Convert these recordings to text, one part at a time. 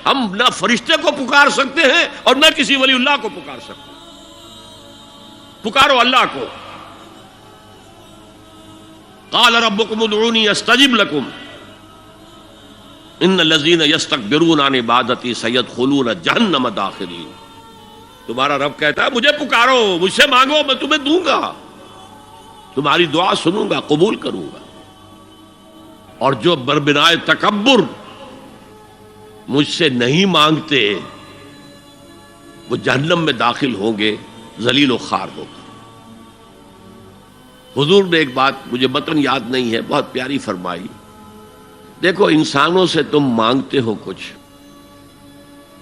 ہم نہ فرشتے کو پکار سکتے ہیں اور نہ کسی ولی اللہ کو پکار سکتے ہیں. پکارو اللہ کو. قال ربکم ادعونی استجب لکم ان الذین یستکبرون عن عبادتی سیدخلون جہنم داخرین. تمہارا رب کہتا ہے مجھے پکارو، مجھ سے مانگو، میں تمہیں دوں گا، تمہاری دعا سنوں گا، قبول کروں گا. اور جو بربنائے تکبر مجھ سے نہیں مانگتے وہ جہنم میں داخل ہوں گے، ذلیل و خوار ہو کر. حضور نے ایک بات مجھے متن یاد نہیں ہے، بہت پیاری فرمائی. دیکھو انسانوں سے تم مانگتے ہو کچھ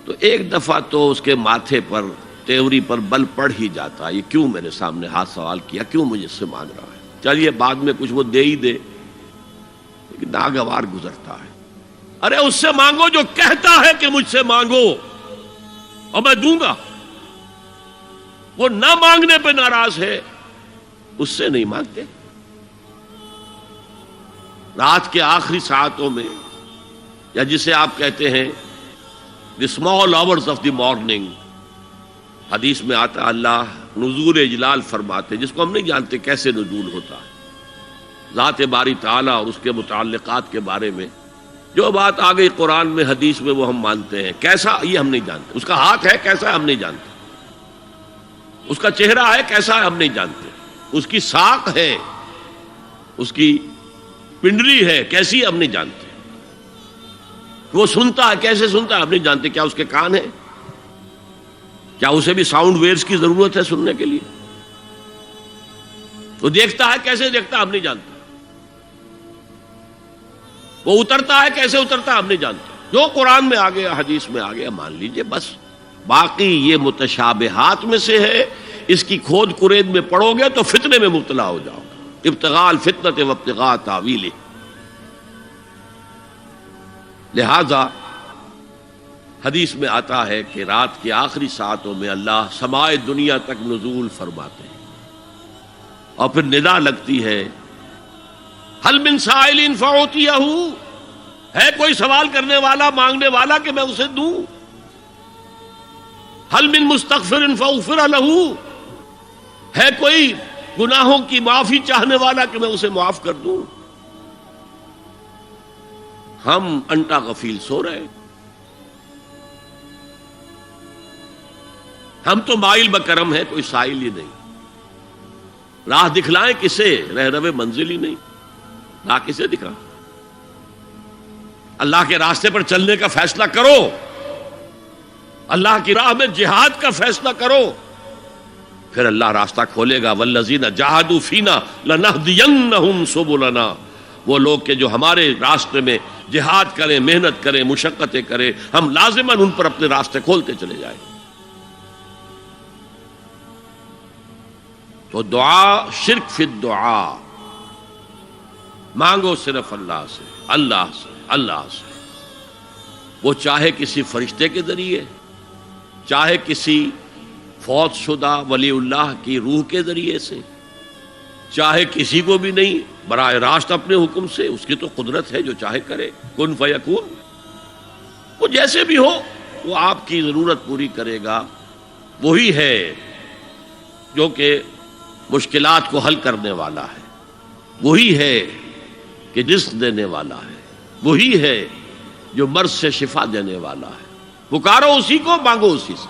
تو ایک دفعہ تو اس کے ماتھے پر، تیوری پر بل پڑ ہی جاتا ہے، یہ کیوں میرے سامنے ہاتھ سوال کیا، کیوں مجھے اس سے مانگ رہا ہے. چلیے بعد میں کچھ وہ دے ہی دے، لیکن ناگوار گزرتا ہے. ارے اس سے مانگو جو کہتا ہے کہ مجھ سے مانگو اور میں دوں گا. وہ نہ مانگنے پہ ناراض ہے، اس سے نہیں مانگتے. رات کے آخری ساعتوں میں، یا جسے آپ کہتے ہیں the small hours of the morning, حدیث میں آتا اللہ نزول اجلال فرماتے، جس کو ہم نہیں جانتے کیسے نزول ہوتا ہے. ذات باری تعالیٰ اور اس کے متعلقات کے بارے میں جو بات آ گئی قرآن میں، حدیث میں، وہ ہم مانتے ہیں. کیسا یہ ہم نہیں جانتے. اس کا ہاتھ ہے کیسا ہے ہم نہیں جانتے. اس کا چہرہ ہے کیسا ہے ہم نہیں جانتے. اس کی ساق ہے، اس کی پنڈلی ہے کیسی ہے ہم نہیں جانتے. وہ سنتا ہے کیسے سنتا ہے ہم نہیں جانتے. کیا اس کے کان ہیں؟ کیا اسے بھی ساؤنڈ ویوز کی ضرورت ہے سننے کے لیے؟ وہ دیکھتا ہے کیسے دیکھتا ہے ہم نہیں جانتے. وہ اترتا ہے کیسے اترتا ہے ہم نہیں جانتے. جو قرآن میں آ گیا، حدیث میں آ گیا، مان لیجئے بس. باقی یہ متشابہات میں سے ہے، اس کی کھود کرید میں پڑو گے تو فتنے میں مبتلا ہو جاؤ گے. ابتغاء الفتنۃ وابتغاء تاویلہ. لہذا حدیث میں آتا ہے کہ رات کی آخری ساعتوں میں اللہ سمائے دنیا تک نزول فرماتے ہیں اور پھر ندا لگتی ہے حل من سائل فاعطیہ، ہے کوئی سوال کرنے والا، مانگنے والا کہ میں اسے دوں. حل من مستغفر فاغفر لہ، ہے کوئی گناہوں کی معافی چاہنے والا کہ میں اسے معاف کر دوں. ہم انٹا غفیل سو رہے، ہم تو مائل بکرم ہے، کوئی سائل ہی نہیں. راہ دکھلائیں کسے، رہنو منزل ہی نہیں. راہ کسے دکھا؟ اللہ کے راستے پر چلنے کا فیصلہ کرو، اللہ کی راہ میں جہاد کا فیصلہ کرو، پھر اللہ راستہ کھولے گا. والذین جاہدوا فینا لنہدینہم سبلنا. وہ لوگ کہ جو ہمارے راستے میں جہاد کریں، محنت کریں، مشقتیں کریں، ہم لازماً ان پر اپنے راستے کھولتے چلے جائیں. تو دعا شرک فی الدعا. مانگو صرف اللہ سے، اللہ سے، اللہ سے. وہ چاہے کسی فرشتے کے ذریعے، چاہے کسی فوت شدہ ولی اللہ کی روح کے ذریعے سے، چاہے کسی کو بھی نہیں، براہ راست اپنے حکم سے. اس کی تو قدرت ہے، جو چاہے کرے. کن فیکون. وہ جیسے بھی ہو وہ آپ کی ضرورت پوری کرے گا. وہی ہے جو کہ مشکلات کو حل کرنے والا ہے، وہی ہے کہ رزق دینے والا ہے، وہی ہے جو مرض سے شفا دینے والا ہے. پکارو اسی کو، مانگو اسی سے.